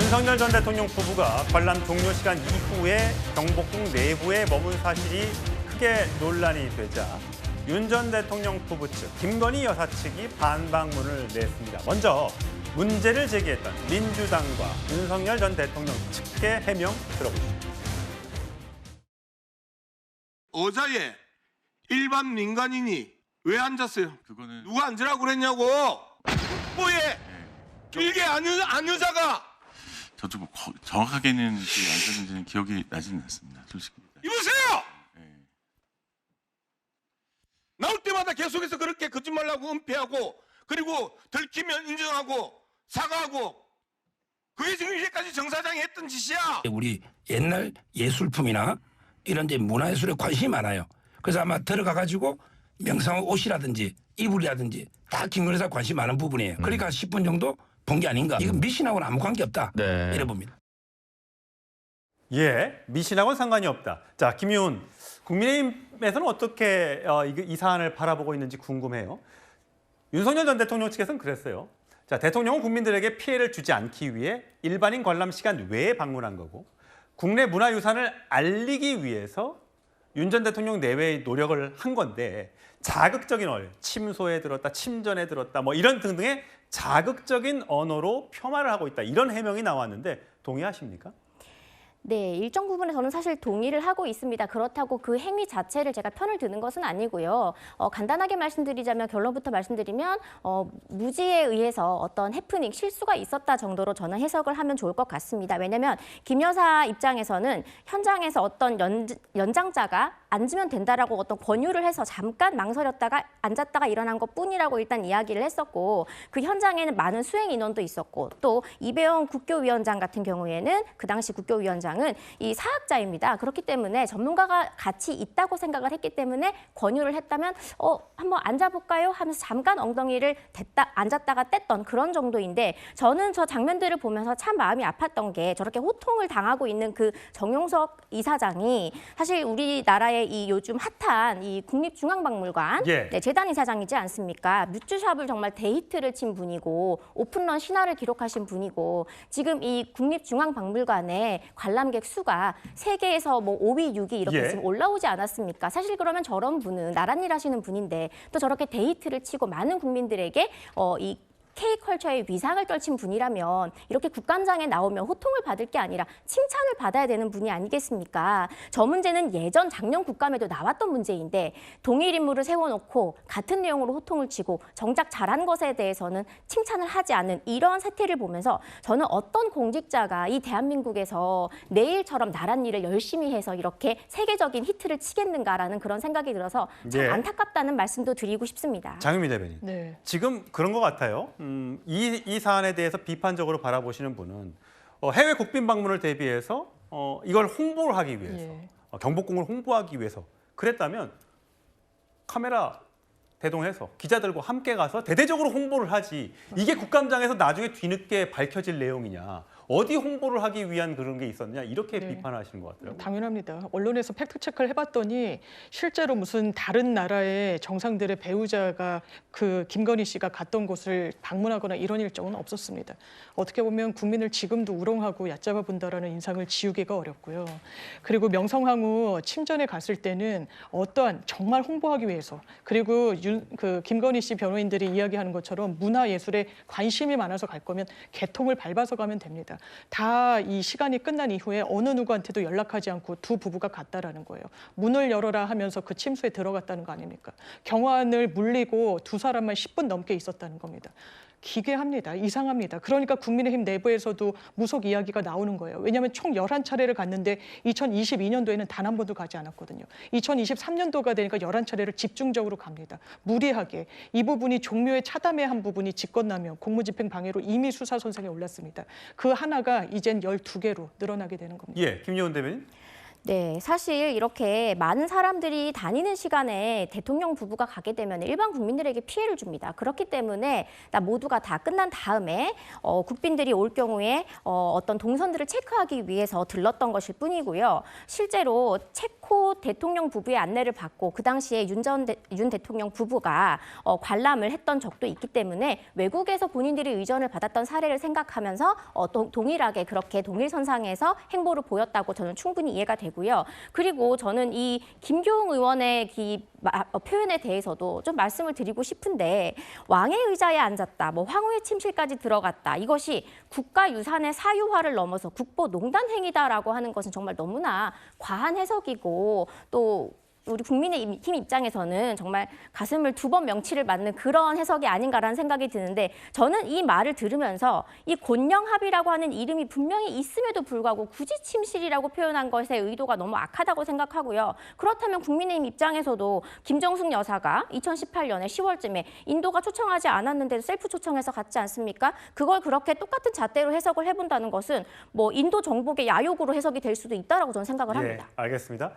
윤석열 전 대통령 부부가 관람 종료 시간 이후에 경복궁 내부에 머문 사실이 크게 논란이 되자 윤 전 대통령 부부 측, 김건희 여사 측이 반박문을 냈습니다. 먼저 문제를 제기했던 민주당과 윤석열 전 대통령 측의 해명 들어보시죠. 의자에 일반 민간인이 왜 앉았어요? 그거는 누가 앉으라고 그랬냐고. 뭐에 길게 안 의자가. 저도 정확하게는 앉았는지는 기억이 나지는 않습니다. 솔직히. 이보세요. 네. 나올 때마다 계속해서 그렇게 거짓말하고 은폐하고 그리고 들키면 인정하고 사과하고 그게 지금 이제까지 정 사장이 했던 짓이야. 우리 옛날 예술품이나 이런 데 문화예술에 관심이 많아요. 그래서 아마 들어가가지고 명상의 옷이라든지 이불이라든지 다 김건희 여사 관심 많은 부분이에요. 그러니까 10분 정도 본 게 아닌가. 이건 미신하고는 아무 관계 없다. 네. 이래 봅니다. 예, 미신하고는 상관이 없다. 자, 김윤, 국민의힘에서는 어떻게 이 사안을 바라보고 있는지 궁금해요. 윤석열 전 대통령 측에서는 그랬어요. 자, 대통령은 국민들에게 피해를 주지 않기 위해 일반인 관람 시간 외에 방문한 거고 국내 문화유산을 알리기 위해서 윤 전 대통령 내외의 노력을 한 건데 자극적인 침소에 들었다, 침전에 들었다, 뭐 이런 등등의 자극적인 언어로 폄하를 하고 있다. 이런 해명이 나왔는데 동의하십니까? 네, 일정 부분에서는 사실 동의를 하고 있습니다. 그렇다고 그 행위 자체를 제가 편을 드는 것은 아니고요. 간단하게 말씀드리자면 결론부터 말씀드리면 무지에 의해서 어떤 해프닝, 실수가 있었다 정도로 저는 해석을 하면 좋을 것 같습니다. 왜냐하면 김 여사 입장에서는 현장에서 어떤 연장자가 앉으면 된다라고 어떤 권유를 해서 잠깐 망설였다가 앉았다가 일어난 것뿐이라고 일단 이야기를 했었고 그 현장에는 많은 수행 인원도 있었고 또 이배영 국교위원장 같은 경우에는 그 당시 국교위원장은 이 사학자입니다. 그렇기 때문에 전문가가 같이 있다고 생각을 했기 때문에 권유를 했다면 한번 앉아볼까요? 하면서 잠깐 엉덩이를 앉았다가 뗐던 그런 정도인데 저는 저 장면들을 보면서 참 마음이 아팠던 게 저렇게 호통을 당하고 있는 그 정용석 이사장이 사실 우리나라의 이 요즘 핫한 이 국립중앙박물관 예. 네, 재단 이사장이지 않습니까? 뮤즈샵을 정말 데이트를 친 분이고 오픈런 신화를 기록하신 분이고 지금 이 국립중앙박물관에 관람객 수가 세계에서 뭐 5위, 6위 이렇게 예. 지금 올라오지 않았습니까? 사실 그러면 저런 분은 나란 일 하시는 분인데 또 저렇게 데이트를 치고 많은 국민들에게 이 K컬처의 위상을 떨친 분이라면 이렇게 국감장에 나오면 호통을 받을 게 아니라 칭찬을 받아야 되는 분이 아니겠습니까? 저 문제는 예전 작년 국감에도 나왔던 문제인데 동일 인물을 세워놓고 같은 내용으로 호통을 치고 정작 잘한 것에 대해서는 칭찬을 하지 않는 이런 사태를 보면서 저는 어떤 공직자가 이 대한민국에서 내일처럼 나란 일을 열심히 해서 이렇게 세계적인 히트를 치겠는가라는 그런 생각이 들어서 참 예. 안타깝다는 말씀도 드리고 싶습니다. 장유미 대변인. 네. 지금 그런 것 같아요. 이 사안에 대해서 비판적으로 바라보시는 분은 해외 국빈 방문을 대비해서 이걸 홍보를 하기 위해서 예. 경복궁을 홍보하기 위해서 그랬다면 카메라 대동해서 기자들과 함께 가서 대대적으로 홍보를 하지 이게 국감장에서 나중에 뒤늦게 밝혀질 내용이냐 어디 홍보를 하기 위한 그런 게 있었냐 이렇게 네. 비판하시는 것 같더라고요. 당연합니다. 언론에서 팩트체크를 해봤더니 실제로 무슨 다른 나라의 정상들의 배우자가 그 김건희 씨가 갔던 곳을 방문하거나 이런 일정은 없었습니다. 어떻게 보면 국민을 지금도 우롱하고 얕잡아 본다라는 인상을 지우기가 어렵고요. 그리고 명성황후 침전에 갔을 때는 어떠한 정말 홍보하기 위해서 그리고 그 김건희 씨 변호인들이 이야기하는 것처럼 문화예술에 관심이 많아서 갈 거면 개통을 밟아서 가면 됩니다. 다 이 시간이 끝난 이후에 어느 누구한테도 연락하지 않고 두 부부가 갔다라는 거예요. 문을 열어라 하면서 그 침소에 들어갔다는 거 아닙니까? 경호원을 물리고 두 사람만 10분 넘게 있었다는 겁니다. 기괴합니다. 이상합니다. 그러니까 국민의힘 내부에서도 무속 이야기가 나오는 거예요. 왜냐하면 총 11차례를 갔는데 2022년도에는 단 한 번도 가지 않았거든요. 2023년도가 되니까 11차례를 집중적으로 갑니다. 무리하게. 이 부분이 종묘에 차담의 한 부분이 직권남용, 공무집행 방해로 이미 수사 선상에 올랐습니다. 그 하나가 이젠 12개로 늘어나게 되는 겁니다. 예, 김여은 대변인. 네, 사실 이렇게 많은 사람들이 다니는 시간에 대통령 부부가 가게 되면 일반 국민들에게 피해를 줍니다. 그렇기 때문에 모두가 다 끝난 다음에 국빈들이 올 경우에 어떤 동선들을 체크하기 위해서 들렀던 것일 뿐이고요. 실제로 체코 대통령 부부의 안내를 받고 그 당시에 윤 대통령 부부가 관람을 했던 적도 있기 때문에 외국에서 본인들이 의전을 받았던 사례를 생각하면서 동일하게 그렇게 동일선상에서 행보를 보였다고 저는 충분히 이해가 되고요. 그리고 저는 이 김교웅 의원의 표현에 대해서도 좀 말씀을 드리고 싶은데 왕의 의자에 앉았다, 뭐 황후의 침실까지 들어갔다. 이것이 국가유산의 사유화를 넘어서 국보농단 행위다라고 하는 것은 정말 너무나 과한 해석이고 또 우리 국민의힘 입장에서는 정말 가슴을 두 번 명치를 맞는 그런 해석이 아닌가라는 생각이 드는데 저는 이 말을 들으면서 이 곤영합의라고 하는 이름이 분명히 있음에도 불구하고 굳이 침실이라고 표현한 것의 의도가 너무 악하다고 생각하고요. 그렇다면 국민의힘 입장에서도 김정숙 여사가 2018년에 10월쯤에 인도가 초청하지 않았는데도 셀프 초청해서 갔지 않습니까? 그걸 그렇게 똑같은 잣대로 해석을 해본다는 것은 뭐 인도 정복의 야욕으로 해석이 될 수도 있다라고 저는 생각을 합니다. 알겠습니다.